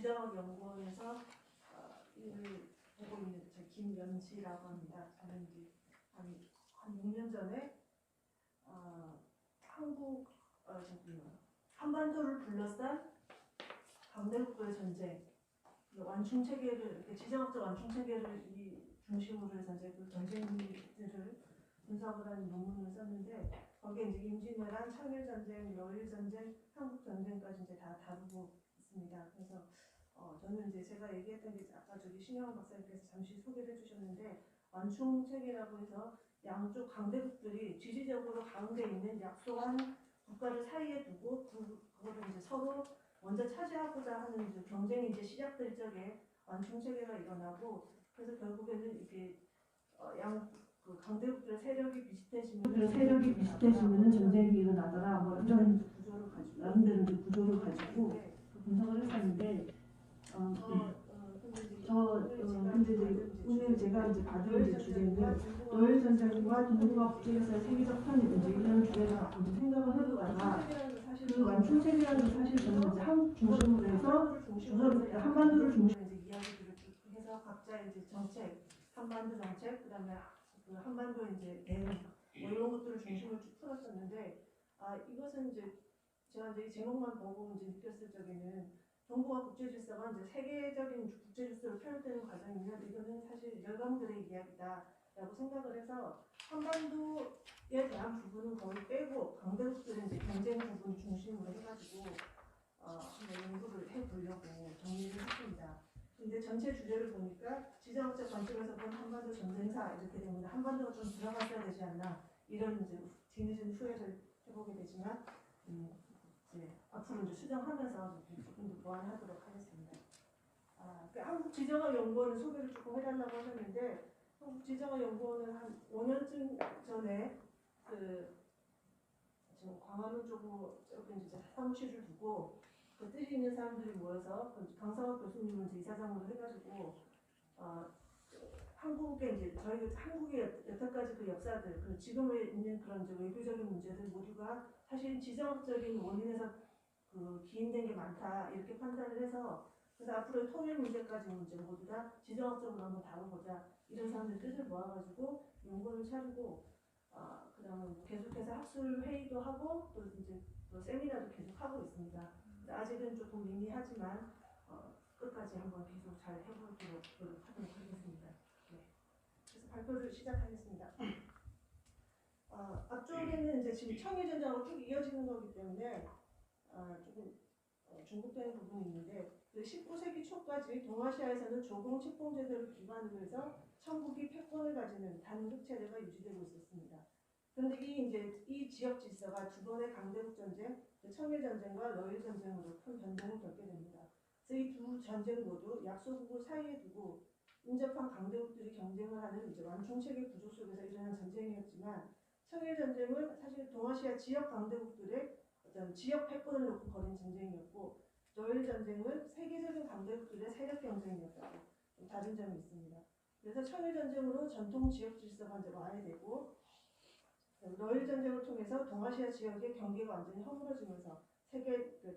지정학연구원에서 일을 보고 있는 김연지라고 합니다. 저는 이제 한 6년 전에 한반도를 둘러싼 강대국과의 전쟁, 완충 체계를 지정학적 완충 체계를 중심으로 해서 이제 그 전쟁들을 분석을 하는 논문을 썼는데 거기에 이제 임진왜란, 청일전쟁, 러일전쟁, 한국전쟁까지 이제 다 다루고 있습니다. 그래서 저는 이제 제가 얘기했던 게 아까 신영환 박사님께서 잠시 소개를 해주셨는데 완충 체계라고 해서 양쪽 강대국들이 지지적으로 가운데 있는 약소한 국가를 사이에 두고 그거를 이제 서로 먼저 차지하고자 하는 이제 경쟁이 이제 시작될 적에 완충 체계가 일어나고 그래서 결국에는 이게 그 강대국들의 세력이 비슷해지면 전쟁이 일어나더라 뭐 이런 구조를 가지고 나름대로 구조를 가지고 분석을 했었는데 근데 오늘 제가 이제 받은 이제 주제는 노엘 전쟁과 동북아 국제에서의 세계적 편입 이제 이런 주제를 갖고 생각을 해보다가 그 완충 체계라는 사실 저는 이제 한국 중심으로 해서 한반도를 중심으로 이제 이야기들을 쭉 해서 각자 이제 정책, 한반도 정책, 그다음에 그 한반도 이제 대응 뭐 이런 것들을 중심으로 쭉 풀었었는데 이것은 이제 제가 이제 제목만 보고 이제 느꼈을 적에는 정부와 국제질서가 이제 세계적인 국제질서로 표현되는 과정이면 이거는 사실 열강들의 이야기다라고 생각을 해서 한반도에 대한 부분은 거의 빼고 강대국들의 이제 경쟁 부분 중심으로 해가지고 한번 연구를 해보려고 정리를 했습니다. 근데 전체 주제를 보니까 지정학적 관점에서 본 한반도 전쟁사 이렇게 되면 한반도가 좀 들어갔어야 되지 않나 이런 이제 뒤늦은 후회를 해보게 되지만 이제 앞으로 이제 수정하면서 조금 더 보완하도록 하겠습니다. 한국지정학연구원은 소개를 조금 해달라고 하셨는데 한국지정학연구원은 한 5년쯤 전에 지금 광화문 쪽으로 이제 사무실을 두고 그 뜻이 있는 사람들이 모여서 강성학 교수님을 이제 이사장으로 해가지고 한국의 이제 저희가 한국의 여태까지 그 역사들 그리고 지금에 있는 그런 이제 외교적인 문제들 모두가 사실 지정학적인 원인에서 그 기인된 게 많다 이렇게 판단을 해서 그래서 앞으로 통일 문제까지 문제 모두 다 지정학적으로 한번 다뤄보자 이런 사람들 뜻을 모아가지고 연구원을 차리고 그다음에 계속해서 학술 회의도 하고 또 이제 또 세미나도 계속 하고 있습니다. 아직은 조금 미미하지만 끝까지 한번 계속 잘 해보도록 노력하도록 하겠습니다. 네. 그래서 발표를 시작하겠습니다. 앞쪽에는 이제 지금 청일전쟁하고 쭉 이어지는 거기 때문에 조금 중복되는 부분이 있는데 그 19세기 초까지 동아시아에서는 조공 책봉 제도를 기반으로 해서 천국이 패권을 가지는 단독 체제가 유지되고 있었습니다. 그런데 이 지역 질서가 두 번의 강대국 전쟁, 청일전쟁과 러일전쟁으로 큰 변동을 겪게 됩니다. 그래서 이 두 전쟁 모두 약소국을 사이에 두고 인접한 강대국들이 경쟁을 하는 이제 완충체계 구조 속에서 일어난 전쟁이었지만 청일전쟁은 사실 동아시아 지역 강대국들의 어떤 지역 패권을 놓고 벌인 전쟁이었고 러일전쟁은 세계적인 강대국들의 세력 경쟁이었다고 좀 다른 점이 있습니다. 그래서 청일전쟁으로 전통 지역 질서가 이제 와야 되고 러일 전쟁을 통해서 동아시아 지역의 경계가 완전히 허물어지면서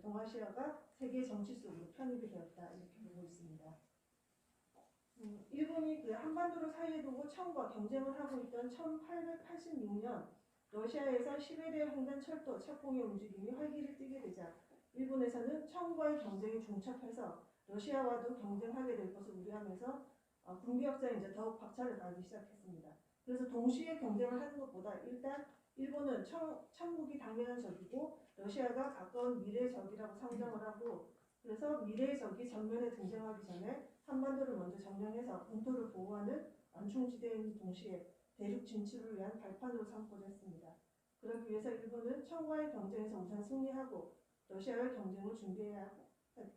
동아시아가 세계 정치 속으로 편입이 되었다 이렇게 보고 있습니다. 일본이 그 한반도를 사이에 두고 청과 경쟁을 하고 있던 1886년 러시아에서 시베리아 횡단 철도 착공의 움직임이 활기를 띠게 되자 일본에서는 청과의 경쟁이 중첩해서 러시아와도 경쟁하게 될 것을 우려하면서 군비 확장에 이제 더욱 박차를 가하기 시작했습니다. 그래서 동시에 경쟁을 하는 것보다 일단 일본은 청국이 당면한 적이고 러시아가 가까운 미래의 적이라고 상정을 하고 그래서 미래의 적이 전면에 등장하기 전에 한반도를 먼저 점령해서 본토를 보호하는 완충지대인 동시에 대륙 진출을 위한 발판으로 삼고자 했습니다. 그러기 위해서 일본은 청과의 경쟁에서 우선 승리하고 러시아와의 경쟁을 준비해야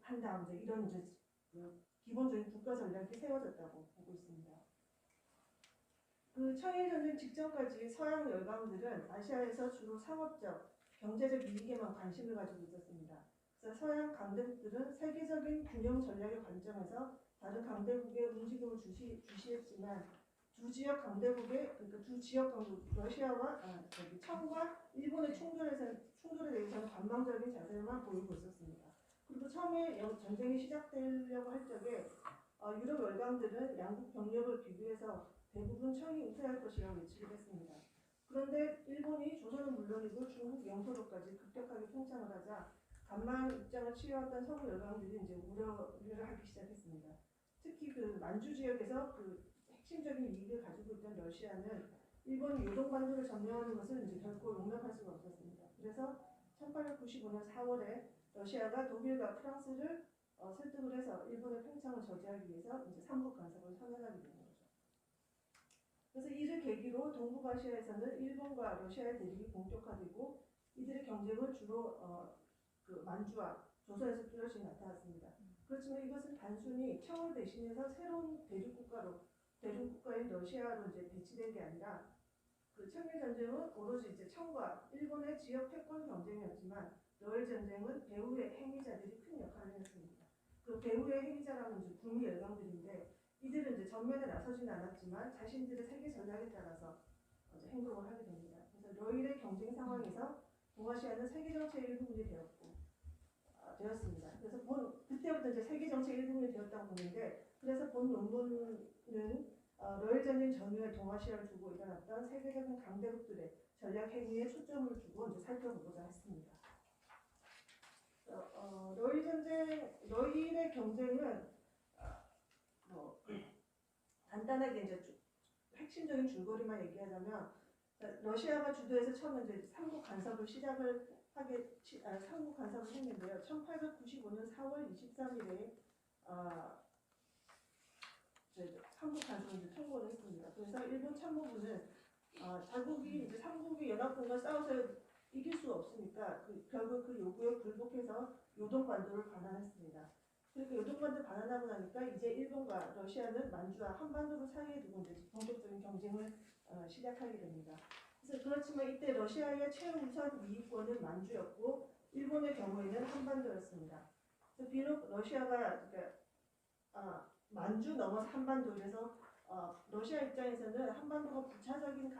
한다. 이런 이제 기본적인 국가 전략이 세워졌다고 보고 있습니다. 그 청일전쟁 직전까지 서양 열강들은 아시아에서 주로 상업적, 경제적 이익에만 관심을 가지고 있었습니다. 그래서 서양 강대국들은 세계적인 균형 전략의 관점에서 다른 강대국의 움직임을 주시했지만 두 지역 강대국 러시아와 청과 일본의 충돌에 대해서는 관망적인 자세만 보이고 있었습니다. 그리고 처음에 전쟁이 시작되려고 할 적에 유럽 열강들은 양국 병력을 비교해서 대부분 청이 우세할 것이라고 예측을 했습니다. 그런데 일본이 조선은 물론이고 중국 영토로까지 급격하게 팽창을 하자 간만 입장을 취해왔던 서구 열강들이 이제 우려를 하기 시작했습니다. 특히 그 만주 지역에서 그 핵심적인 이익을 가지고 있던 러시아는 일본이 요동반도를 점령하는 것을 이제 결코 용납할 수가 없었습니다. 그래서 1895년 4월에 러시아가 독일과 프랑스를 설득을 해서 일본의 팽창을 저지하기 위해서 이제 삼국 간섭을 선언하게 된 거죠. 그래서 이를 계기로 동북아시아에서는 일본과 러시아의 대립이 본격화되고 이들의 경쟁은 주로 그 만주와 조선에서 뚜렷이 나타났습니다. 그렇지만 이것은 단순히 청을 대신해서 새로운 대륙국가인 러시아로 이제 배치된 게 아니라 그 청일 전쟁은 오로지 이제 청과 일본의 지역 패권 경쟁이었지만 러일 전쟁은 배후의 행위자들이 큰 역할을 했습니다. 그 배후의 행위자라는 이제 북미 열강들인데 이들은 이제 전면에 나서지는 않았지만 자신들의 세계 전략에 따라서 이제 행동을 하게 됩니다. 그래서 러일의 경쟁 상황에서 동아시아는 세계 정치의 일부분이 되었습니다. 그래서 그때부터 이제 세계 정치의 일부분이 되었다고 보는데 그래서 본 논문은 러일 전쟁 전후에 동아시아를 두고 일어났던 세계적인 강대국들의 전략 행위에 초점을 두고 이제 살펴보고자 했습니다. 러일의 경쟁은 간단하게 이제 핵심적인 줄거리만 얘기하자면 러시아가 주도해서 처음 이제 삼국 간섭을 했는데요. 1895년 4월 23일에 삼국 간섭을 통보를 했습니다. 그래서 일본 참모부는 자국이 이제 삼국이 연합군과 싸워서 이길 수 없으니까 결국 그 요구에 굴복해서 요동반도를 반환했습니다. 그리고 요동반도 반환하고 나니까 이제 일본과 러시아는 만주와 한반도를 사이에 두고 이제 본격적인 경쟁을 시작하게 됩니다. 그래서 그렇지만 이때 러시아의 최우선 이익권은 만주였고 일본의 경우에는 한반도였습니다. 그래서 비록 러시아가 만주 넘어서 한반도에서 러시아 입장에서는 한반도가 부차적인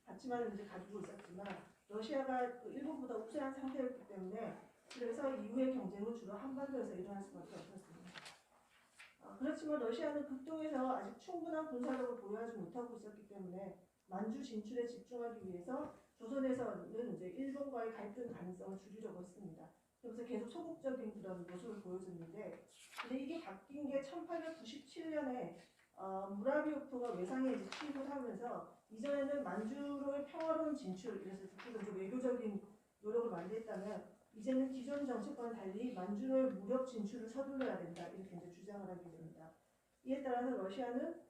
가치만 이제 가지고 있었지만 러시아가 일본보다 우세한 상태였기 때문에 그래서 이후의 경쟁은 주로 한반도에서 일어날 수밖에 없었습니다. 그렇지만 러시아는 극동에서 아직 충분한 군사력을 보유하지 못하고 있었기 때문에 만주 진출에 집중하기 위해서 조선에서는 이제 일본과의 갈등 가능성을 줄이려고 했습니다. 그래서 계속 소극적인 그런 모습을 보여줬는데, 근데 이게 바뀐 게 1897년에 무라비오프가 외상에 이제 침입을 하면서 이전에는 만주로의 평화로운 진출, 그래서 그쪽은 외교적인 노력을 많이 했다면 이제는 기존 정책과는 달리 만주로의 무력 진출을 서둘러야 된다 이렇게 이제 주장을 하게 됩니다. 이에 따라서 러시아는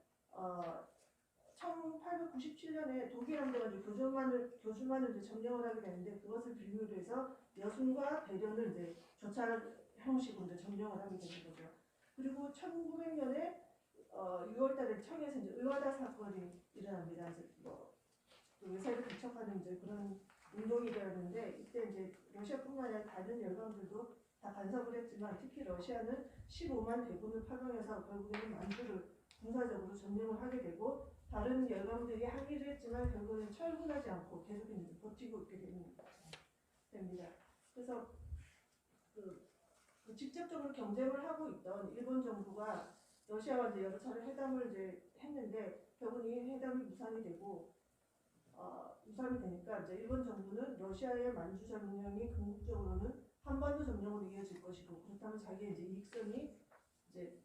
1897년에 독일 함대가 교주만을 이제 점령을 하게 되는데 그것을 빌미로 해서 여순과 대련을 이제 조찰 형식으로 이제 점령을 하게 되는 거죠. 그리고 1900년에 6월달에 청에서 이제 의와다 사건이 일어납니다. 이제 외세를 개척하는 이제 그런 운동이 일어났는데 이때 이제 러시아뿐만 아니라 다른 열강들도 다 간섭을 했지만 특히 러시아는 15만 대군을 파병해서 결국에는 만주를 군사적으로 점령을 하게 되고 다른 열강들이 항의를 했지만 결국에는 철분하지 않고 계속 버티고 있게 됩니다. 그래서 직접적으로 경쟁을 하고 있던 일본 정부가 러시아와 이제 여러 차례 회담을 이제 했는데 결국은 이 회담이 무산이 되니까 이제 일본 정부는 러시아의 만주 점령이 궁극적으로는 한반도 점령으로 이어질 것이고 그렇다면 자기의 이제 이익성이 이제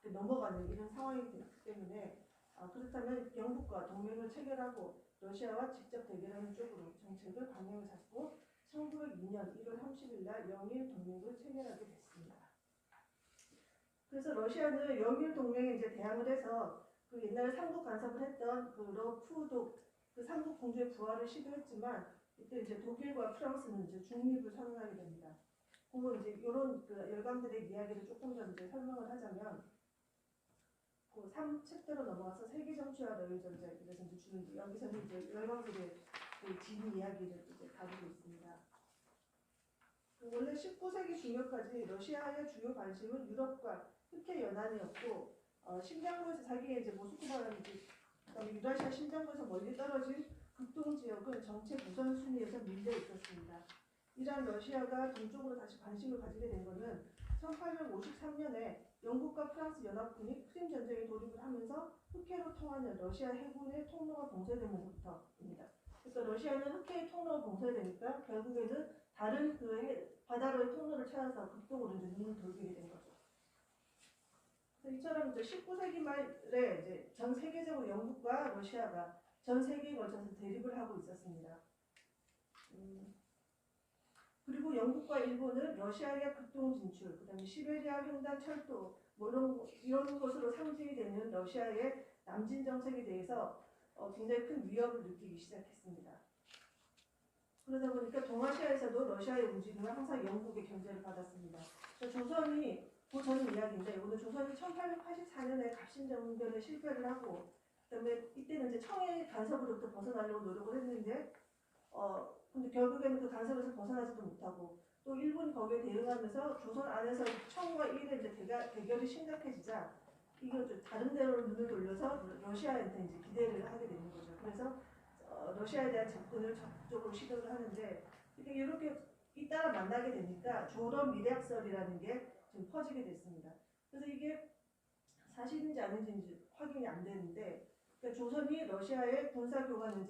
넘어가는 이런 상황이 됐기 때문에 그렇다면 영국과 동맹을 체결하고 러시아와 직접 대결하는 쪽으로 정책을 방향을 잡고 1902년 1월 30일 날 영일 동맹을 체결하게 됐습니다. 그래서 러시아는 영일 동맹에 이제 대항을 해서 그 옛날에 삼국 간섭을 했던 그 러푸독 그 삼국 공주의 부활을 시도했지만 이때 이제 독일과 프랑스는 이제 중립을 선언하게 됩니다. 그리고 이제 이런 그 열강들의 이야기를 조금 더 이제 설명을 하자면 그 3챕터로 넘어가서 세계 정치와 러일 전쟁 그래서 이제 주는 여기서는 이제 열강들의 그 진 이야기를 이제 다루고 있습니다. 원래 19세기 중엽까지 러시아의 주요 관심은 유럽과 흑해 연안이었고 심장부에서 자기의 이제 모스크바라든지 그다음에 유라시아 심장부에서 멀리 떨어진 극동 지역은 정책 우선순위에서 밀려 있었습니다. 이란 러시아가 동쪽으로 다시 관심을 가지게 된 것은 1853년에 영국과 프랑스 연합군이 크림 전쟁에 돌입을 하면서 흑해로 통하는 러시아 해군의 통로가 봉쇄되면서부터입니다. 그러니까 러시아는 흑해의 통로가 봉쇄되니까 결국에는 다른 바다로의 통로를 찾아서 북쪽으로 이제 눈을 돌리게 된 거죠. 이처럼 이제 19세기 말에 이제 전 세계적으로 영국과 러시아가 전 세계에 걸쳐서 대립을 하고 있었습니다. 그리고 영국과 일본은 러시아의 극동 진출, 그다음에 시베리아 횡단 철도 뭐 이런 것으로 상징이 되는 러시아의 남진 정책에 대해서 굉장히 큰 위협을 느끼기 시작했습니다. 그러다 보니까 동아시아에서도 러시아의 움직임은 항상 영국의 견제를 받았습니다. 조선이 저는 이야기인데 오늘 조선이 1884년에 갑신정변에 실패를 하고 그다음에 이때는 이제 청의 간섭으로부터 벗어나려고 노력을 했는데 근데 결국에는 그 간섭에서 벗어나지도 못하고 또 일본이 거기에 대응하면서 조선 안에서 청과 일의 이제 대결이 심각해지자 이게 좀 다른 데로 눈을 돌려서 러시아한테 이제 기대를 하게 되는 거죠. 그래서 러시아에 대한 접근을 적극적으로 시도를 하는데 이렇게 잇따라 만나게 되니까 조던 밀약설이라는 게 좀 퍼지게 됐습니다. 그래서 이게 사실인지 아닌지 확인이 안 되는데 그러니까 조선이 러시아의 군사 교관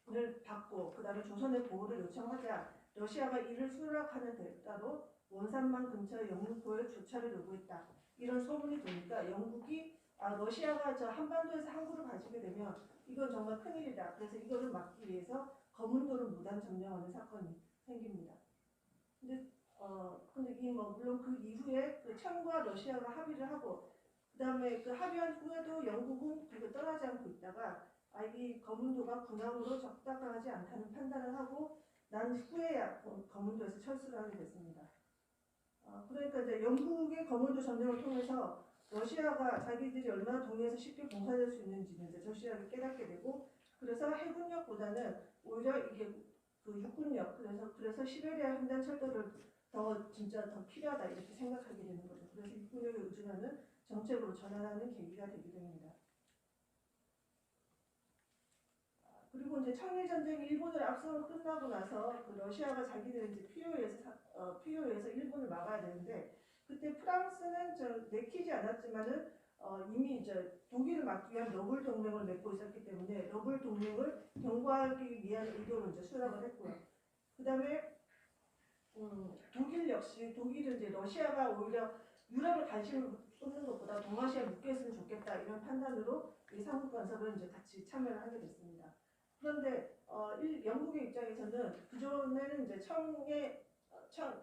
을 받고 그다음에 조선의 보호를 요청하자 러시아가 이를 수락하는 대가로 원산만 근처의 영등포에 주차를 요구했다. 이런 소문이 도니까 영국이 러시아가 저 한반도에서 항구를 가지게 되면 이건 정말 큰일이다. 그래서 이거를 막기 위해서 거문도를 무단 점령하는 사건이 생깁니다. 근데 물론 그 이후에 그 청과 러시아가 합의를 하고 그다음에 그 합의한 후에도 영국은 그거 떠나지 않고 있다가 이 거문도가 군함으로 적당하지 않다는 판단을 하고 난 후에야 거문도에서 철수를 하게 됐습니다. 그러니까 이제 영국의 거문도 점령을 통해서 러시아가 자기들이 얼마나 동해에서 쉽게 봉사될 수 있는지는 이제 절실하게 깨닫게 되고 그래서 해군력보다는 오히려 이게 그 육군력 그래서 시베리아 횡단 철도를 진짜 더 필요하다 이렇게 생각하게 되는 거죠. 그래서 육군력에 의존하는 정책으로 전환하는 계기가 되게 됩니다. 그리고 이제 청일 전쟁이 일본을 앞서 끝나고 나서 그 러시아가 자기들 이제 필요해서 일본을 막아야 되는데 그때 프랑스는 내키지 않았지만은 이미 이제 독일을 막기 위한 러블 동맹을 맺고 있었기 때문에 러블 동맹을 경고하기 위한 의도로 이제 수락을 했고요. 그다음에 독일은 이제 러시아가 오히려 유럽을 관심을 쏟는 것보다 동아시아에 묶여있으면 좋겠다 이런 판단으로 이 삼국 간섭을 이제 같이 참여를 하게 됐습니다. 그런데 영국의 입장에서는 그전에는 이제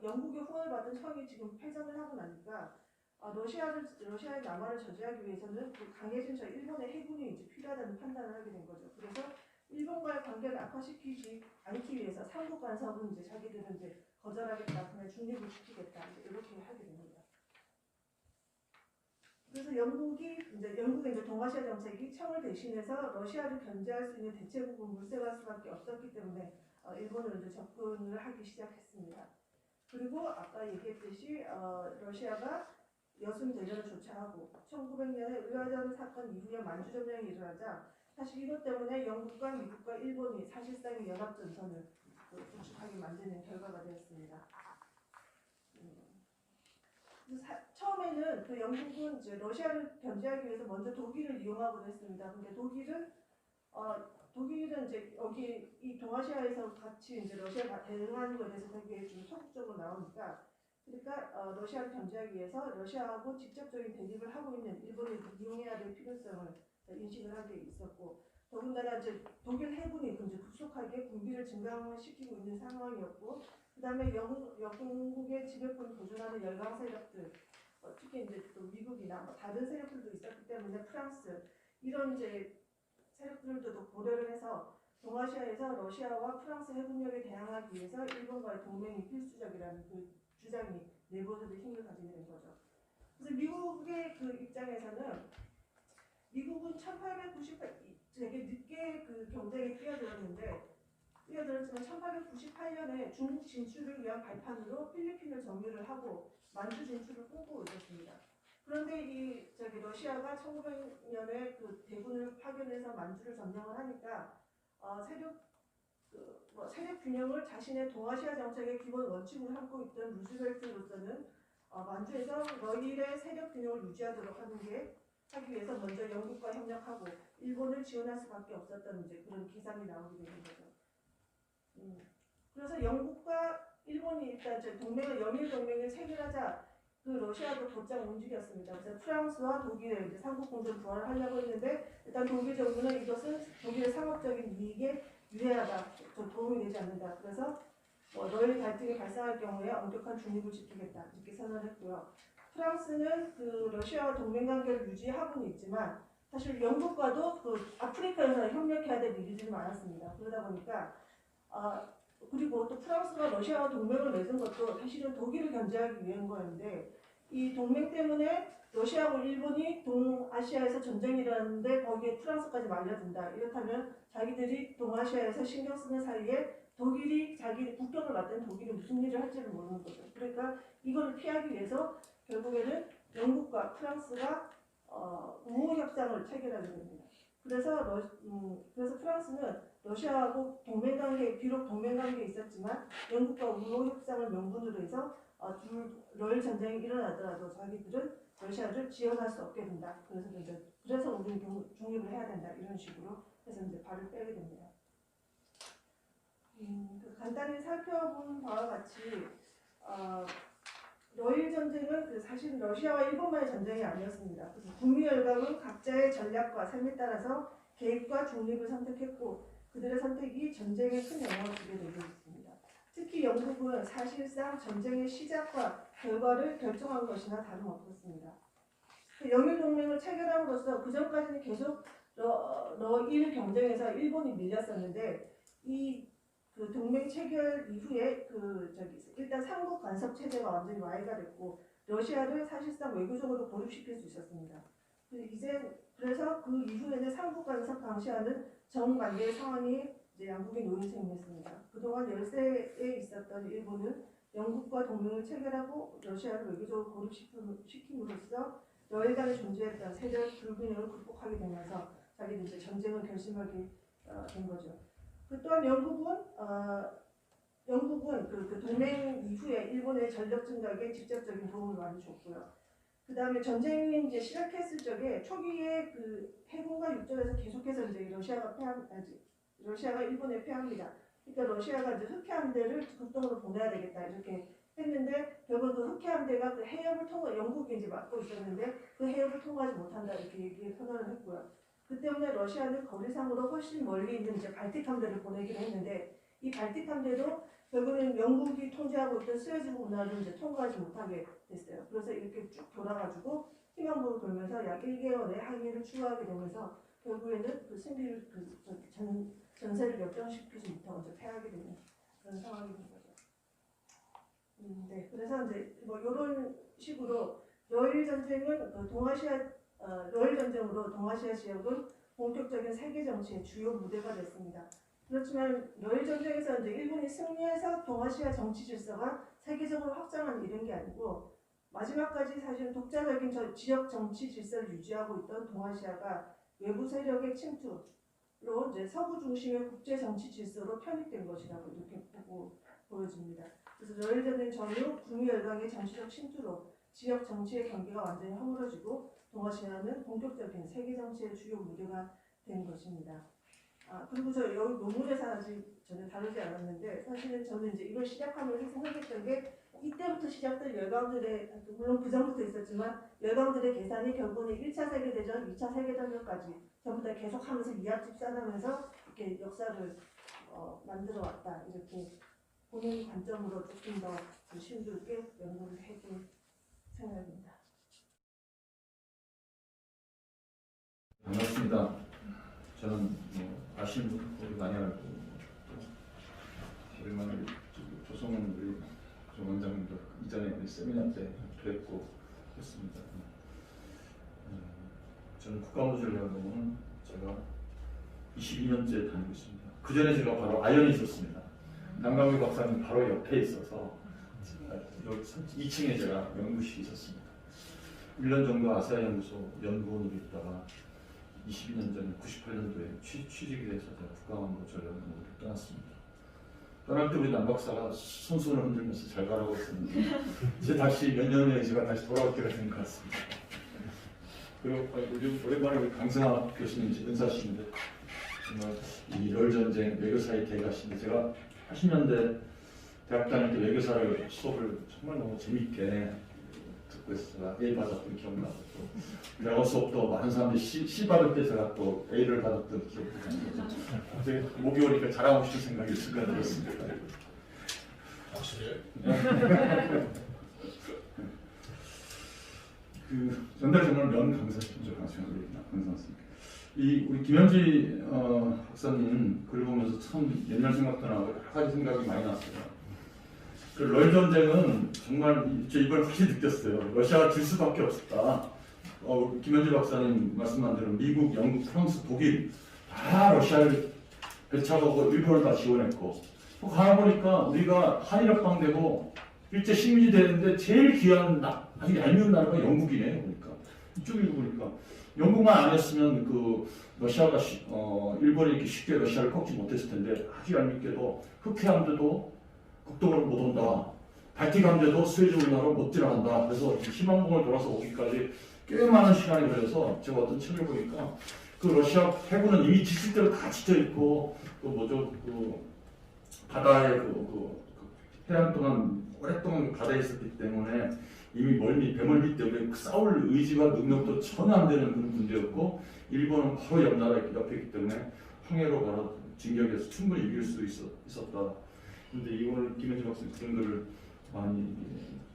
영국의 후원을 받은 청이 지금 패전을 하고 나니까 러시아의 남하를 저지하기 위해서는 그 강해진 저 일본의 해군이 이제 필요하다는 판단을 하게 된 거죠. 그래서 일본과의 관계를 악화시키지 않기 위해서 삼국 간섭은 이제 자기들은 이제 거절하겠다, 그냥 중립을 지키겠다 이렇게 하게 됩니다. 그래서 영국의 이제 동아시아 정책이 청을 대신해서 러시아를 견제할 수 있는 대체국을 물색할 수밖에 없었기 때문에 일본으로 이제 접근을 하기 시작했습니다. 그리고 아까 얘기했듯이 러시아가 여순 대전을 조차하고 1900년에 의화전 사건 이후에 만주 점령이 일어나자 사실 이것 때문에 영국과 미국과 일본이 사실상의 연합전선을 구축하게 만드는 결과가 되었습니다. 처음에는 그 영국은 이제 러시아를 견제하기 위해서 먼저 독일을 이용하고도 했습니다. 근데 독일은 이제 여기 이 동아시아에서 같이 이제 러시아가 대응하는 것에 대해서 되게 좀 소극적으로 나오니까 그러니까 러시아를 견제하기 위해서 러시아하고 직접적인 대립을 하고 있는 일본을 이용해야 될 필요성을 인식을 하게 있었고 더군다나 이제 독일 해군이 이제 급속하게 군비를 증강시키고 있는 상황이었고 그다음에 영국의 지배권을 보존하는 열강 세력들 특히 이제 또 미국이나 다른 세력들도 있었기 때문에 프랑스 이런 이제 세력들도 고려를 해서 동아시아에서 러시아와 프랑스 해군력에 대항하기 위해서 일본과의 동맹이 필수적이라는 그 주장이 내부에서도 힘을 가지게 된 거죠. 그래서 미국의 그 입장에서는 미국은 1898 되게 늦게 그 경쟁에 뛰어들었지만 1898년에 중국 진출을 위한 발판으로 필리핀을 점유를 하고 만주 진출을 꿈꾸고 있었습니다. 그런데 러시아가 1900년에 그 대군을 파견해서 만주를 점령을 하니까 뭐 세력 균형을 자신의 동아시아 정책의 기본 원칙으로 삼고 있던 루즈벨트로서는 만주에서 러일의 세력 균형을 유지하도록 하기 위해서 먼저 영국과 협력하고 일본을 지원할 수밖에 없었던 이제 그런 기상이 나오게 되는 거죠. 그래서 영국과 일본이 일단 동맹을 영일 동맹을 체결하자 그 러시아도 곧장 움직였습니다. 그래서 프랑스와 독일의 이제 삼국 공존 부활을 하려고 했는데 일단 독일 정부는 이것은 독일의 상업적인 이익에 유해하다, 도움이 되지 않는다. 그래서 러일 갈등이 발생할 경우에 엄격한 중립을 지키겠다 이렇게 선언했고요. 프랑스는 그 러시아와 동맹 관계를 유지하고는 있지만 사실 영국과도 그 아프리카에서 협력해야 될 일들이 많았습니다. 그러다 보니까 그리고 또 프랑스가 러시아와 동맹을 맺은 것도 사실은 독일을 견제하기 위한 거였는데 이 동맹 때문에 러시아하고 일본이 동아시아에서 전쟁이 일어났는데 거기에 프랑스까지 말려든다. 이렇다면 자기들이 동아시아에서 신경 쓰는 사이에 독일이 자기 국경을 맞대는 독일이 무슨 일을 할지를 모르는 거죠. 그러니까 이걸 피하기 위해서 결국에는 영국과 프랑스가 우호 협상을 체결하게 됩니다. 그래서 프랑스는 러시아하고 비록 동맹관계에 있었지만 영국과 우호 협상을 명분으로 해서 러일 전쟁이 일어나더라도 자기들은 러시아를 지원할 수 없게 된다. 그래서 우리는 중립을 해야 된다. 이런 식으로 해서 이제 발을 빼게 됩니다. 간단히 살펴본 바와 같이 러일 전쟁은 사실 러시아와 일본만의 전쟁이 아니었습니다. 그래서 북미 열강은 각자의 전략과 삶에 따라서 개입과 중립을 선택했고 그들의 선택이 전쟁에 큰 영향을 주게 되고 있습니다. 특히 영국은 사실상 전쟁의 시작과 결과를 결정한 것이나 다름없었습니다. 영일 동맹을 체결함으로써 그 전까지는 계속 러일 경쟁에서 일본이 밀렸었는데 그 동맹 체결 이후에 일단 삼국 간섭 체제가 완전히 와해가 됐고 러시아를 사실상 외교적으로 고립시킬 수 있었습니다. 그래서 그 이후에는 삼국 간섭 방치하는 정반대의 상황이 이제 양국의 놓인 셈이었습니다. 그동안 열세에 있었던 일본은 영국과 동맹을 체결하고 러시아를 외교적으로 고립시킴으로써 러일 간에 존재했던 세력 불균형을 극복하게 되면서 자기들 이제 전쟁을 결심하게 된 거죠. 또한 영국은 그 동맹 이후에 일본의 전력 증강에 직접적인 도움을 많이 줬고요. 그 다음에 전쟁이 이제 시작했을 적에 초기에 그 해군과 육전에서 계속해서 이제 러시아가 일본에 패합니다. 그러니까 러시아가 이제 흑해 함대를 극동으로 보내야 되겠다 이렇게 했는데 결국 그 흑해 함대가 그 해협을 영국이 이제 막고 있었는데 그 해협을 통과하지 못한다 이렇게 선언을 했고요. 그 때문에 러시아는 거리상으로 훨씬 멀리 있는 이제 발틱 함대를 보내기로 했는데 이 발틱 함대도 결국은 영국이 통제하고 있던 스웨즈부 운하를 이제 통과하지 못하게 됐어요. 그래서 이렇게 쭉 돌아가지고 희망부를 돌면서 약 1개월의 항해를 추구하게 되면서 결국에는 그 승리를 전세를 역전시키지 못하고 이제 패하게 되는 그런 상황이 된 거죠. 네, 그래서 이제 이런 식으로 러일 전쟁은 러일 전쟁으로 동아시아 지역은 본격적인 세계 정치의 주요 무대가 됐습니다. 그렇지만 러일 전쟁에서 이제 일본이 승리해서 동아시아 정치 질서가 세계적으로 확장한 이런 게 아니고 마지막까지 사실 독자적인 지역 정치 질서를 유지하고 있던 동아시아가 외부 세력의 침투로 이제 서구 중심의 국제 정치 질서로 편입된 것이라고 이렇게 보여집니다. 그래서 러일 전쟁 전후 북미 열강의 정치적 침투로 지역 정치의 경계가 완전히 허물어지고 동아시아는 본격적인 세계 정치의 주요 무대가 된 것입니다. 그리고 여기 논문에서 아직 저는 다루지 않았는데 사실은 저는 이제 이걸 시작하면서 생각했던 게 이때부터 시작된 열강들의 물론 그 전부터 있었지만 열강들의 계산이 결국은 1차 세계대전, 2차 세계대전까지 전부 다 계속하면서 이합집 싸나면서 이렇게 역사를 만들어 왔다 이렇게 보는 관점으로 조금 더 심도있게 연구를 해볼 생각입니다. 반갑습니다. 저는 아시는 분들이 많이 알고 오랜만에 조성원 우리 원장님도 이전에 세미나 때 뵙고 했습니다. 저는 국가무술연구원은 제가 22년째 다니고 있습니다. 그 전에 제가 바로 아연에 있었습니다. 남강규 박사님 바로 옆에 있어서 2층에 제가 연구실이 있었습니다. 1년 정도 아세아 연구소 연구원으로 있다가 22년 전에 98년도에 취직이 돼서 제가 국가원으로 전략을 떠났습니다. 떠날 때 우리 남 박사가 손수건을 흔들면서 잘 가라고 했었는데 이제 다시 몇 년 후에 제가 다시 돌아올 때가 된 것 같습니다. 그리고 요즘 오랜만에 우리 강승하 교수님 은사하시는데 정말 이 널전쟁 외교사의 대가신데 제가 80년대 대학 다닐 때 외교사를 수업을 정말 너무 재밌게 듣고 있어요. A 받았던 기억나고 또 영어 수업도 많은 사람들이 C 받을 때 제가 또 A를 받았던 기억도 나고 되게 목이 오니까 자랑하고 싶은 생각이 순간 들었습니다. 확실해요? 그 전달 정말 면 강사십시오, 강사님. 이 우리 김현지 박사님 글 보면서 참 옛날 생각도 나고 여러 가지 생각이 많이 났어요. 그 럴 전쟁은 정말 저 이걸 확실히 느꼈어요. 러시아가 질 수밖에 없었다. 김현지 박사님 말씀한 대로 미국, 영국, 프랑스, 독일 다 러시아를 배척하고 일본을 다 지원했고 가보니까 우리가 한일협방 되고 일제 식민지 되는데 제일 귀한 아주 얄미운 나라가 영국이네요. 그러니까 이쪽에 보니까 영국만 안 했으면 그 러시아가 일본이 이렇게 쉽게 러시아를 꺾지 못했을 텐데 아주 얄밉게도 흑해함대도 극동으로 못 온다. 발틱 함대도 스웨즈 운하로 못 지나간다. 그래서 희망봉을 돌아서 오기까지 꽤 많은 시간이 걸려서 제가 어떤 책을 보니까 그 러시아 해군은 이미 지칠 대로 다 지쳐 있고 그 바다에 그 해안 동안 오랫동안 바다에 있었기 때문에 이미 배멀미 때문에 싸울 의지와 능력도 전혀 안 되는 그런 군대였고 일본은 바로 옆 나라 옆에 있기 때문에 항해로 바로 진격해서 충분히 이길 수 있었다. 근데 이거를 김현지 박사님 그런 거를 많이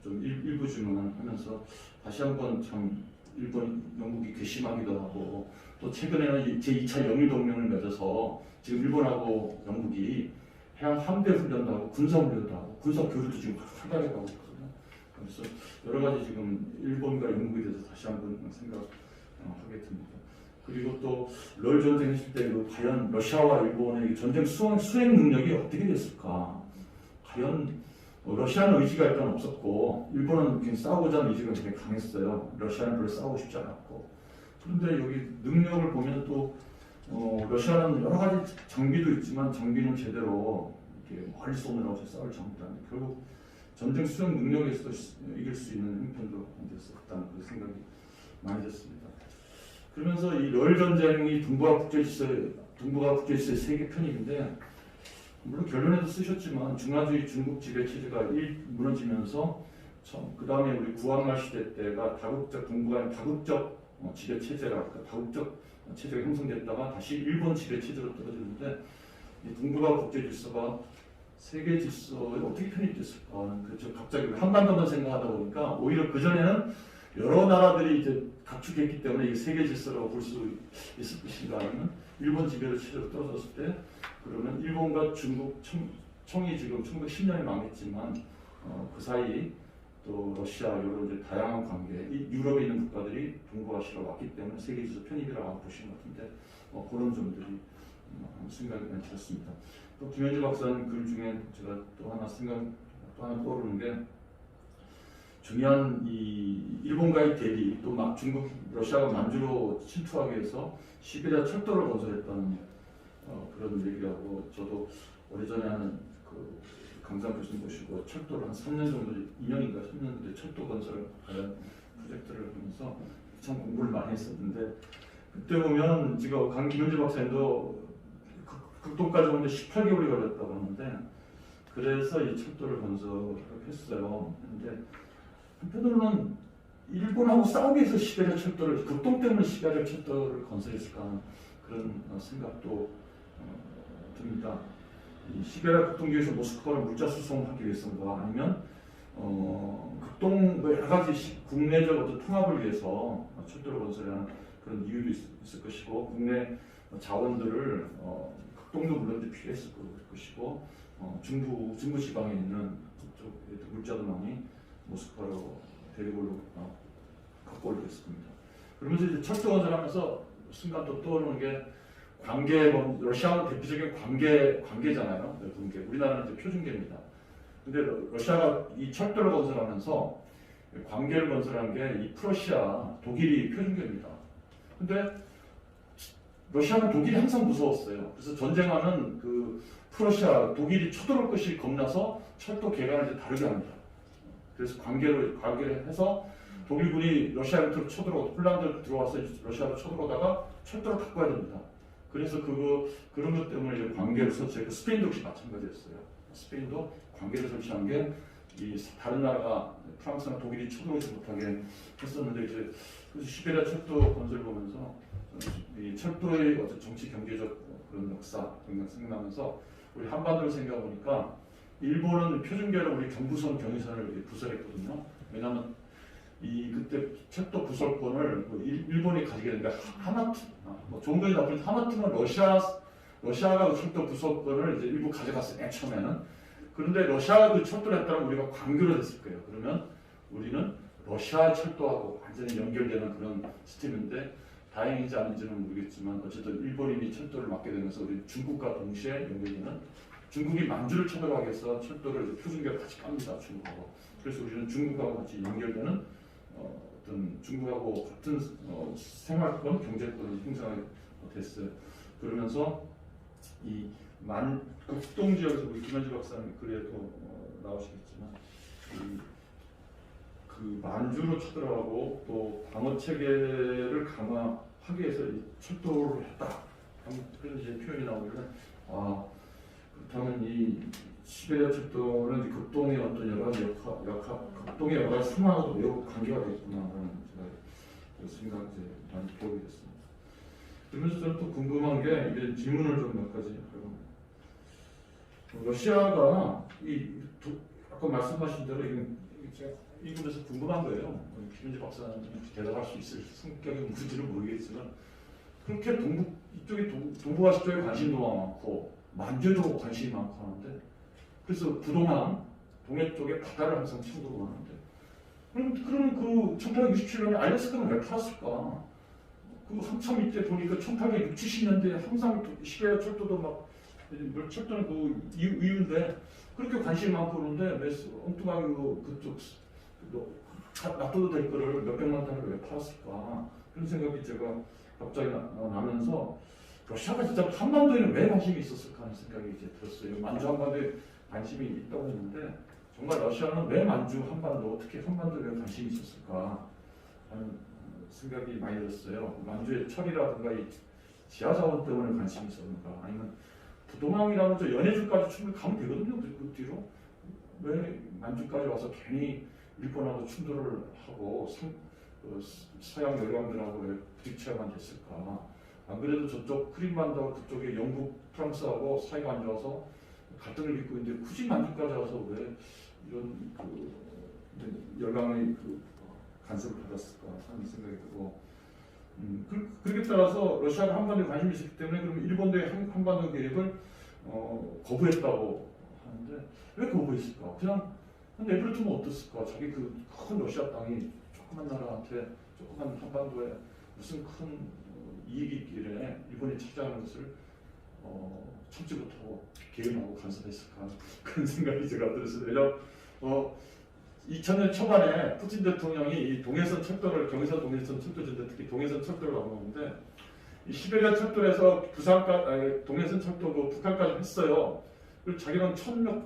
좀 일부 주문하면서 다시 한번 참 일본, 영국이 괘씸하기도 하고 또 최근에는 제2차 영일동맹을 맺어서 지금 일본하고 영국이 해양 함대 훈련도 하고 군사 훈련도 하고 군사 교류도 지금 활발하게 하고 있거든요. 그래서 여러 가지 지금 일본과 영국에 대해서 다시 한번 생각하게 됩니다. 그리고 또 럴 전쟁 했을 때 과연 러시아와 일본의 전쟁 수행 능력이 어떻게 됐을까? 과연 러시아는 의지가 일단 없었고 일본은 그냥 싸우고자 하는 의지가 굉장히 강했어요. 러시아는 별로 싸우고 싶지 않았고 그런데 여기 능력을 보면 또 러시아는 여러 가지 장비도 있지만 장비는 제대로 이렇게 멀리 쏘느라고 싸울 장비도 아니고 결국 전쟁 수행 능력에서 이길 수 있는 형편도 안 됐었다는 그런 생각이 많이 됐습니다. 그러면서 이 럴 전쟁이 동북아 국제질서의 세계 편입인데 물론 결론에도 쓰셨지만 중화주의 중국 지배 체제가 무너지면서 그 다음에 우리 구한말 시대 때가 동북아의 다국적 지배 체제라 다국적 체제가 형성됐다가 다시 일본 지배 체제로 떨어지는데 이 동북아 국제 질서가 세계 질서에 어떻게 편입됐을까? 그렇죠. 갑자기 한반도만 생각하다 보니까 오히려 그 전에는 여러 나라들이 이제 각축했기 때문에 이게 세계 질서라고 볼 수 있을 것인가 하면 일본 지배 체제로 떨어졌을 때 그러면 일본과 중국 청이 지금 1910년에 망했지만 그 사이 또 러시아 이런 이제 다양한 관계, 유럽에 있는 국가들이 동북아시아로 왔기 때문에 세계 질서 편입이라고 보시는 것 같은데 그런 점들이 생각이 많이 들었습니다. 또 김현지 박사님 글 중에 제가 또 하나 떠오르는 게 중요한 이 일본과의 대립 또 막 중국 러시아가 만주로 침투하기 위해서 시베리아 철도를 건설했다는 그런 얘기하고 저도 오래전에 하는 그 강상 교수님 모시고 철도를 한 3년 정도 2년인가 3년 정도 철도 건설 관련 프로젝트를 하면서 참 공부를 많이 했었는데 그때 보면 지금 김현지 박사님도 극동까지 오는데 18개월이 걸렸다고 하는데 그래서 이 철도를 건설했어요. 근데 한편으로는 일본하고 싸우기 위해서 시베리아 철도를 극동 때문에 시베리아 철도를 건설했을까 하는 그런 생각도 듭니다. 이 시베리아 극동기에서 모스크바를 물자 수송하기 위해서인가 아니면 극동 여러 가지 국내적 어떤 통합을 위해서 철도를 건설하는 그런 이유도 있을 것이고 국내 자원들을 극동도 물론 필요했을 것이고 중부 지방에 있는 그쪽 물자도 많이 모스크바로 대륙으로 갖고 오려고 했을 겁니다. 그러면서 이제 철도 건설하면서 순간 또 떠오르는 게 러시아는 대표적인 관계잖아요. 우리나라는 이제 표준계입니다. 근데 러시아가 이 철도를 건설하면서 관계를 건설한 게 이 프러시아, 독일이 표준계입니다. 근데 러시아는 독일이 항상 무서웠어요. 그래서 전쟁하는 그 프러시아 독일이 쳐들어올 것이 겁나서 철도 개간을 이제 다르게 합니다. 그래서 관계를 해서 독일군이 러시아 밑으로 쳐들어오고 폴란드 들어와서 러시아로 쳐들어오다가 철도를 바꿔야 됩니다. 그래서 그런 것 때문에 이제 관계를 설치했고 스페인도 역시 마찬가지였어요. 스페인도 관계를 설치한 게 이 다른 나라가 프랑스나 독일이 쳐들어오지 못하게 했었는데 이제 그래서 시베리아 철도 건설 보면서 이 철도의 어떤 정치 경제적 그런 역사 그런 게 생각나면서 우리 한반도를 생각해 보니까 일본은 표준계로 우리 경부선 경의선을 부설했거든요. 왜냐하면 이 그때 철도 부설권을 일본이 가지게 되는데 하마트 뭐 좋은 건지 나쁜지 하마트는 러시아가 그 철도 부설권을 이제 일부 가져갔어요. 맨 처음에는. 그런데 러시아가 그 철도를 했다면 우리가 관계로 됐을 거예요. 그러면 우리는 러시아 철도하고 완전히 연결되는 그런 시스템인데 다행인지 아닌지는 모르겠지만 어쨌든 일본인이 철도를 맡게 되면서 우리 중국과 동시에 연결되는 중국이 만주를 쳐들어가게 해서 철도를 표준계로 같이 깝니다. 중국하고. 그래서 우리는 중국하고 같이 연결되는 어떤 중국하고 같은 생활권, 경제권을 형성하게 됐어요. 그러면서 이 극동 지역에서 우리 김현지 박사님 글에도 나오시겠지만 그 만주로 쳐들어가고 또 방어 체계를 강화하기 위해서 이 철도를 했다. 그런 이제 표현이 나오길래 그렇다면 이 시베리아 철도는 극동의 어떤 여러 가지 극동의 여러 가지 상황하고도 매우 관계가 되겠구나라는 제가 생각을 많이 배우게 됐습니다. 그러면서 저는 또 궁금한 게 이제 질문을 좀 몇 가지 하고 러시아가 아까 말씀하신 대로 이 부분에서 궁금한 거예요. 김현지 박사님 대답할 수 있을 성격이 뭔지는 모르겠지만 그렇게 이쪽이 동북아시 쪽에 관심도 많고 만주도 관심이 많고 하는데 그래서 그동안 동해 쪽에 바다를 항상 침도로 가는데 그럼 그 1867년에 알래스카는 왜 팔았을까? 그 한참 이때 보니까 1860, 70년대에 항상 시베리아 철도도 막 철도는 그 이유인데 그렇게 관심이 많고 그러는데 엉뚱하게 그쪽 놔둬도 될 거를 몇백만 달러를 왜 팔았을까? 그런 생각이 제가 갑자기 나면서 러시아가 진짜 한반도에는 왜 관심이 있었을까 하는 생각이 이제 들었어요. 만주 한반도에 관심이 있다고 했는데 정말 러시아는 왜 만주 한반도 어떻게 한반도에 관심이 있었을까 하는 생각이 많이 들었어요. 만주의 철이라든가 이 지하자원 때문에 관심이 있었는가 아니면 부동항이라는 저 연해주까지 충분히 가면 되거든요. 그 뒤로 왜 만주까지 와서 괜히 일본하고 충돌을 하고 서양 열강들하고 왜 부딪혀야만 됐을까? 안 그래도 저쪽 크림반도 그쪽에 영국, 프랑스하고 사이가 안 좋아서 갈등을 빚고 있는데 굳이 만주까지 와서 왜 이런 열강의 간섭을 받았을까 하는 생각이 들고 그렇게 따라서 러시아가 한반도에 관심이 있었기 때문에 그럼 일본도의 한반도 계획을 거부했다고 하는데 왜 거부했을까? 그냥 내버려두면 어땠을까? 자기 그 큰 러시아 땅이 조그만 나라한테 조그만 한반도에 무슨 큰 이익이 있길래 일본이 차지하는 것을 참지 못하고 개헌하고 간섭했을까? 그런 생각이 제가 들었어요. 왜냐하면 2000년 초반에 푸틴 대통령이 이 동해선 철도를 경의선 동해선 철도인데 특히 동해선 철도를 넘어오는데 이 시베리아 철도에서 동해선 철도도 북한까지 했어요. 그리고 자기는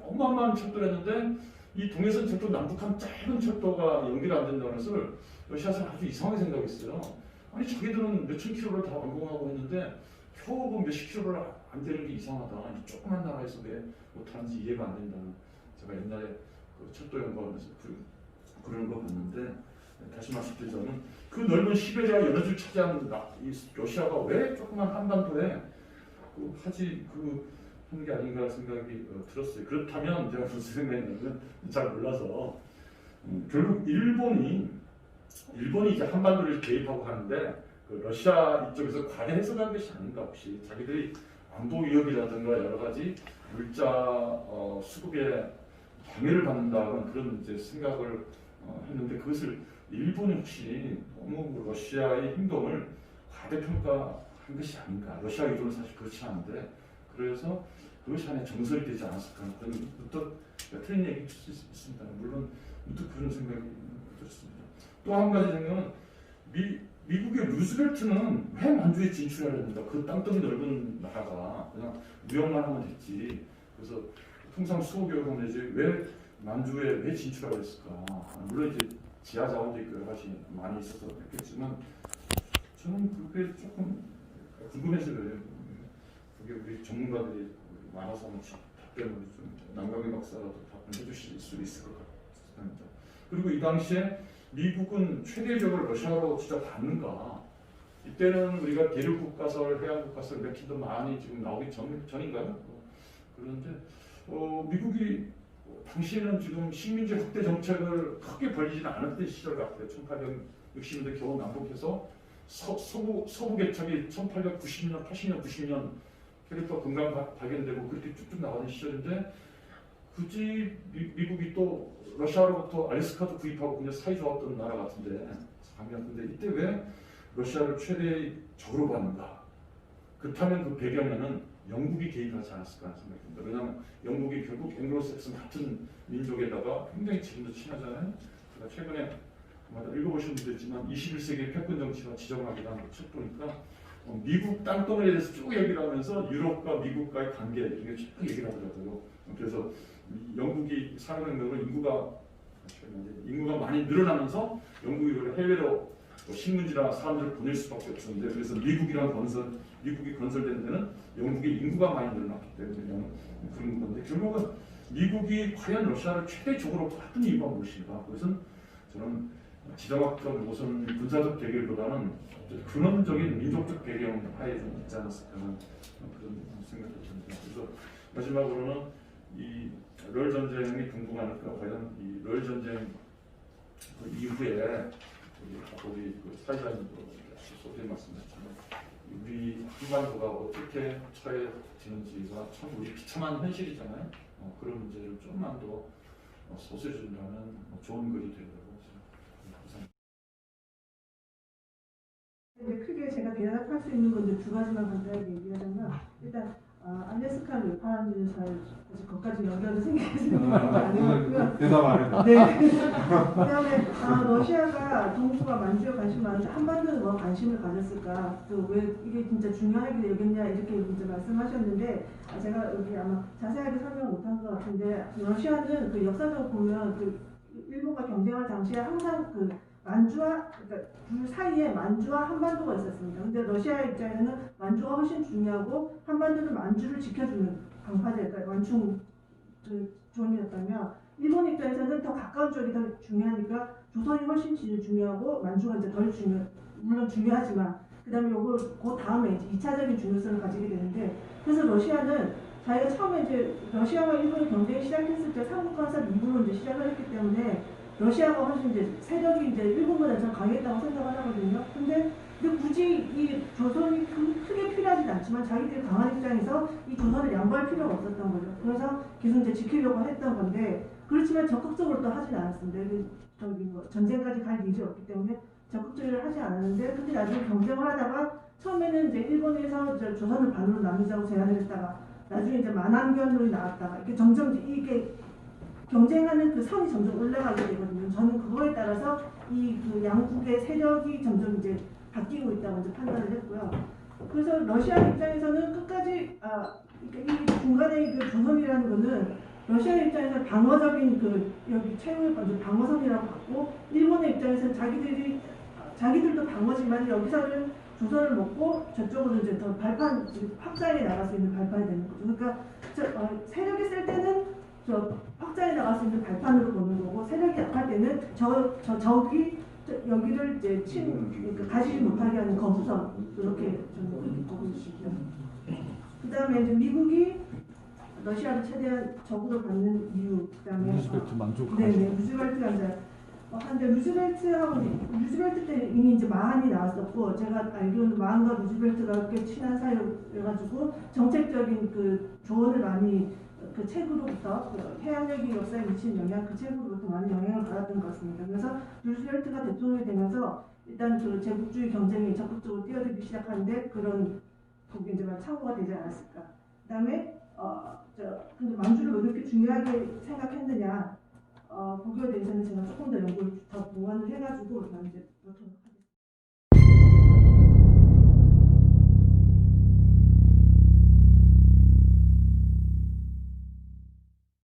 어마어마한 철도를 했는데 이 동해선 철도 남북한 짧은 철도가 연결이 안 된다는 것을 러시아에서 아주 이상하게 생각했어요. 아니 자기들은 몇천 킬로를 다 완공하고 했는데 겨우 몇십 킬로를 안 되는 게 이상하다. 이 조그만 나라에서 왜 못하는지 이해가 안 된다는 제가 옛날에 그 철도 연구하면서 그런 거 봤는데 다시 말씀드리자면 그 넓은 시베리아 연해주를 차지한 이 러시아가 왜 조그만 한반도에 하는 게 아닌가 생각이 들었어요. 그렇다면 제가 무슨 생각했냐면 잘 몰라서 결국 일본이 이제 한반도를 개입하고 하는데 그 러시아 이쪽에서 과대 해석한 것이 아닌가 혹시 자기들이 안보 위협이라든가 여러 가지 물자 수급에 방해를 받는다는 그런 이제 생각을 했는데 그것을 일본이 혹시 너무 러시아의 행동을 과대평가한 것이 아닌가. 러시아 의도는 사실 그렇지 않은데 그래서 그것이 안에 정설이 되지 않았을까 하는 그런 틀린 얘기일 수 있습니다. 물론 문득 그런 생각이 들었습니다. 또 한 가지 생각은 미국의 루즈벨트는 왜 만주에 진출해야 됩니까? 그 땅덩이 넓은 나라가 그냥 무역만 하면 됐지. 그래서 통상 수호교육을 내지 왜 만주에 왜 진출하고 했을까? 물론 이제 지하 자원도 있고 여러 가지 많이 있어서 그랬겠지만 저는 그게 조금 궁금해서 그래요. 그게 우리 전문가들이 많아서 답변을 좀 남강희 박사라도 답변해 주실 수 있을 것 같습니다. 그리고 이 당시에 미국은 최대적으로 러시아로 진짜 받는가? 이때는 우리가 대륙국가설, 해양국가설 몇 킨도 많이 지금 나오기 전인가요? 그런데 미국이 당시에는 지금 식민지 확대 정책을 크게 벌리지는 않았던 시절 같아요. 1860년대 겨우 남북해서 서부 개척이 1890년, 80년, 90년 캐릭터 금강 발견되고 그렇게 쭉쭉 나가는 시절인데 굳이 미국이 또 러시아로부터 알래스카도 구입하고 굉장히 사이 좋았던 나라 같은데 근데 이때 왜 러시아를 최대 적으로 받는가? 그렇다면 그 배경에는 영국이 개입하지 않았을까 하는 생각이 듭니다. 왜냐하면 영국이 결국 앵글로색슨 같은 민족에다가 굉장히 지금도 친하잖아요. 제가 최근에 아마 읽어보신 분도 있지만 21세기의 패권 정치가 지정하기라는 책 보니까 미국 땅덩어리에 대해서 쭉 얘기를 하면서 유럽과 미국과의 관계 이게 쭉 얘기를 하더라고요. 그래서 영국이 산업혁명으로 인구가 많이 늘어나면서 영국이 해외로 식민지나 사람들을 보낼 수밖에 없었는데 그래서 미국이 건설된 데는 영국의 인구가 많이 늘어났기 때문에 그런 건데 결국은 미국이 과연 러시아를 최대적으로 봤던 이유가 무엇인가? 그것은 저는 지정학적 무슨 군사적 대결보다는 근원적인 민족적 배경 하에 좀 있지 않았을까 하는 그런 생각이 듭니다. 그래서 마지막으로는 이 럴 전쟁이 궁금하니까 과연 이 럴 전쟁 그 이후에 우리 그 사회자님도 소개 말씀하셨지만 우리 한반도가 어떻게 처해지는지가 참 우리 비참한 현실이잖아요. 그런 문제를 조금만 더 소개해준다면 좋은 글이 되리라고 생각합니다. 크게 제가 대답할 수 있는 건 이제 두 가지만 간단하게 얘기하자면 일단 알래스카는 왜 파는지는 잘 아직 거기까지 연결도 생각하는 게 아니고요. 대답 안 해도. 네. 그다음에 러시아가 동부가 만주에 관심 많은데 한반도에 뭐 관심을 가졌을까? 또 왜 이게 진짜 중요하게 여겼냐 이렇게 이제 말씀하셨는데 제가 여기 아마 자세하게 설명 못한 것 같은데 러시아는 그 역사적으로 보면 그 일본과 경쟁할 당시에 항상 그 만주와 그러니까 둘 사이에 만주와 한반도가 있었습니다. 근데 러시아 입장에는 만주가 훨씬 중요하고 한반도는 만주를 지켜주는 강파제, 그러니까 완충 존이었다면 일본 입장에서는 더 가까운 쪽이 더 중요하니까 조선이 훨씬 중요하고 만주가 이제 덜 물론 중요하지만 그다음에 그 다음에 이제 2차적인 중요성을 가지게 되는데 그래서 러시아는 자기가 처음에 이제 러시아와 일본이 경쟁이 시작했을 때 삼국건설 2부로 이제 시작을 했기 때문에 러시아가 훨씬 이제 세력이 이제 일본보다 좀 강했다고 생각을 하거든요. 근데 굳이 이 조선이 크게 필요하진 않지만 자기들이 강한 입장에서 이 조선을 양보할 필요가 없었던 거죠. 그래서 계속 이제 지키려고 했던 건데 그렇지만 적극적으로 또 하진 않았습니다. 전쟁까지 갈 일이 없기 때문에 적극적으로 하지 않았는데 근데 나중에 경쟁을 하다가 처음에는 이제 일본에서 이제 조선을 반으로 나누자고 제안을 했다가 나중에 이제 만안견으로 나왔다가 이렇게 점점 이게 경쟁하는 그 선이 점점 올라가게 되거든요. 저는 그거에 따라서 이 그 양국의 세력이 점점 이제 바뀌고 있다고 이제 판단을 했고요. 그래서 러시아 입장에서는 끝까지 이 중간에 그 조선이라는 거는 러시아 입장에서 방어적인 그 여기 최후의 먼저 방어선이라고 봤고 일본의 입장에서는 자기들도 방어지만 여기서는 조선을 먹고 저쪽으로 이제 더 발판 확장해 나갈 수 있는 발판이 되는 거죠. 그러니까 세력이 쓸 때는 확장해 나갈 수 있는 발판으로 보는 거고 세력이 약할 때는 적이 여기를 이제 그러니까 가지지 못하게 하는 거부선 이렇게 저는 보고 있습니다. 그다음에 이제 미국이 러시아를 최대한 적으로 받는 이유 그다음에 루즈벨트 만족하죠. 네네 루즈벨트가 이제 한데 루즈벨트 때 이미 이제 마한이 나왔었고 제가 알기로는 마한과 루즈벨트가 꽤 친한 사이여가지고 정책적인 그 조언을 많이 그 책으로부터 그 해양역의 역사에 미치는 영향 그 책으로부터 많은 영향을 받았던 것 같습니다. 그래서 루즈벨트가 대통령이 되면서 일단 그 제국주의 경쟁에 적극적으로 뛰어들기 시작하는데 그런 거기 이제 참고가 되지 않았을까. 그다음에 근데 만주를 왜 그렇게 중요하게 생각했느냐 거기에 대해서는 제가 조금 더 연구를 더 보완을 해가지고 이제